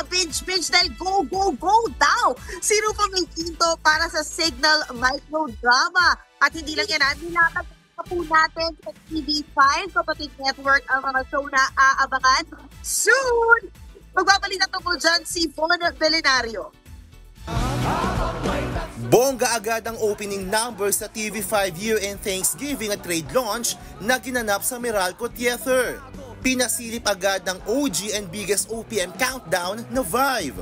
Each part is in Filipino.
binge dahil go daw si Rufa May Quinto para sa Signal microdrama. At hindi lang yan, nilatag po natin sa TV5, kapatid network, ang mga show na aabangan soon. Magbabalita tungkol dyan si Von Belenario. Bongga agad ang opening number sa TV5 year-end Thanksgiving at trade launch na ginanap sa Meralco Theater. Pinasilip agad ng OG and biggest OPM countdown na Vibe.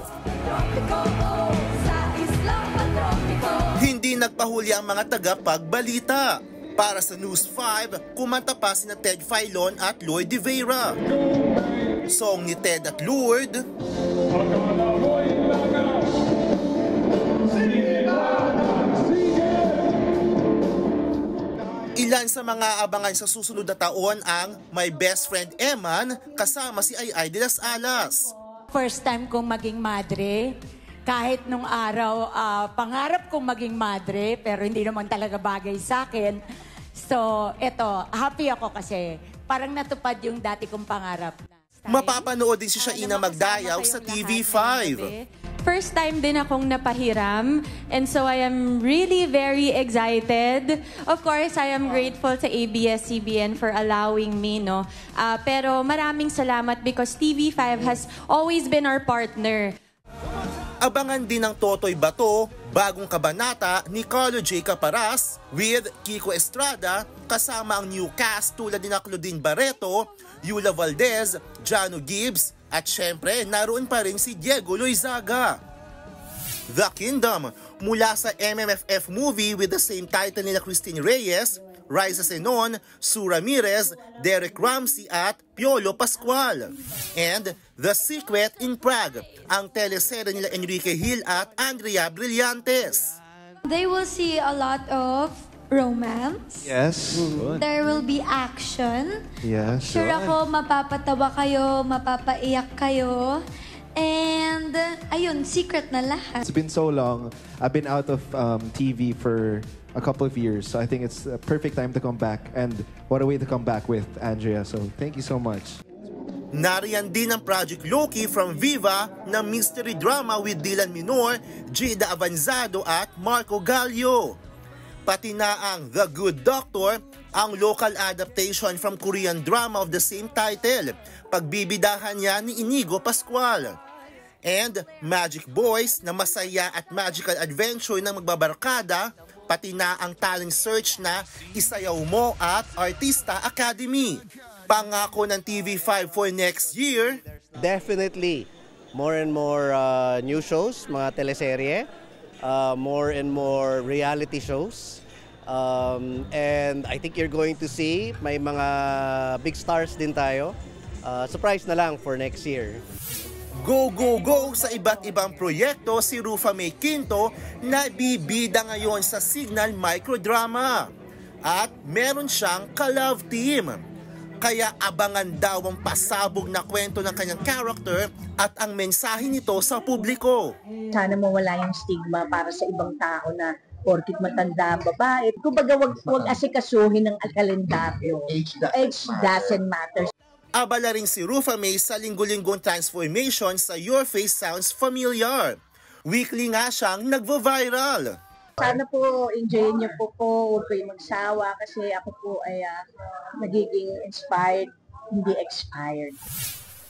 Hindi nagpahuli ang mga tagapagbalita. Para sa News 5, kumanta pa sina Ted Filon at Lloyd De Vera. Song ni Ted at Lloyd. Ilan sa mga abangan sa susunod na taon ang My Best Friend Eman kasama si Ay de las Alas. First time kong maging madre. Kahit nung araw, pangarap kong maging madre, pero hindi naman talaga bagay sa akin. So, eto, happy ako kasi parang natupad yung dati kong pangarap. Mapapanood din si Shaina Magdayaw sa TV5. First time din akong napahiram, and so I am really very excited. Of course, I am grateful to ABS-CBN for allowing me, no? Pero maraming salamat because TV5 has always been our partner. Abangan din ng Totoy Bato, bagong kabanata ni Carlo J. Caparas with Kiko Estrada kasama ang new cast tulad ni Claudine Barreto, Yula Valdez, Jano Gibbs at syempre naroon pa rin si Diego Loizaga. The Kingdom mula sa MMFF movie with the same title nila Christine Reyes, Raisa Senon, Sue Ramirez, Derek Ramsey at Piolo Pascual. And The Secret in Prague, ang teleserye nila Enrique Hill at Andrea Brillantes. They will see a lot of romance. Yes. There will be action. Yes. Sure ako mapapatawa kayo, mapapaiyak kayo. And ayun, secret na lahat. It's been so long. I've been out of TV for a couple of years, so I think it's a perfect time to come back. And what a way to come back with Andrea. So thank you so much. Nariyan din ang Project Loki from Viva na mystery drama with Dylan Minor, Jada Avanzado at Marco Gallio. Pati na ang The Good Doctor, ang local adaptation from Korean drama of the same title. Pagbibidahan niya ni Inigo Pascual. And Magic Boys na masaya at magical adventure ng magbabarkada, pati na ang talent search na Isayaw Mo at Artista Academy. Pangako ng TV5 for next year. Definitely more and more new shows, mga teleserye, more and more reality shows. And I think you're going to see may mga big stars din tayo. Surprise na lang for next year. Go sa iba't ibang proyekto si Rufa May Quinto na bibida ngayon sa Signal microdrama. At meron siyang ka-love team. Kaya abangan daw ang pasabog na kwento ng kanyang character at ang mensahe nito sa publiko. Sana mawala yung stigma para sa ibang tao na porkit matanda ang babae. Kumbaga wag asikasuhin ng kalendaryo. Age doesn't matter. Abala rin si Rufa May sa linggo-linggong transformation sa Your Face Sounds Familiar. Weekly nga siyang nagvo-viral. Sana po enjoyin niyo po, huwag kayong magsawa kasi ako po ay nagiging inspired, hindi expired.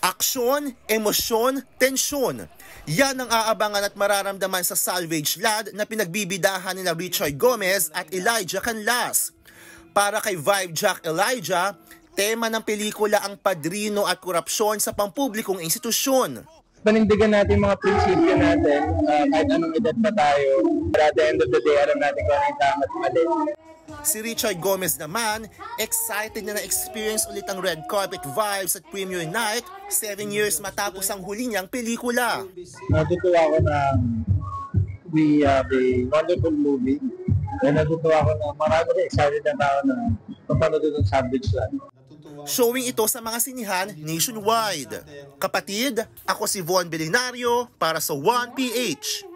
Aksyon, emosyon, tensyon. Yan ang aabangan at mararamdaman sa Salvage Lad na pinagbibidahan nila Richard Gomez at Elijah Canlas. Para kay Vibe Jack Elijah, tema ng pelikula ang padrino at korupsyon sa pampublikong institusyon. Panindigan natin mga prinsipyo natin, kahit anong edad pa tayo. But at the end of the day, alam natin kung ano yung tama at mali. Si Richard Gomez naman, excited na na-experience ulit ang red carpet vibes at premiere night 7 years matapos ang huli niyang pelikula. Natutuwa ako na we have a wonderful movie. And natutuwa ako na marami na excited na tao na papanood ng Salvage Lad. Showing ito sa mga sinihan nationwide. Kapatid, ako si Von Belenario para sa 1PH.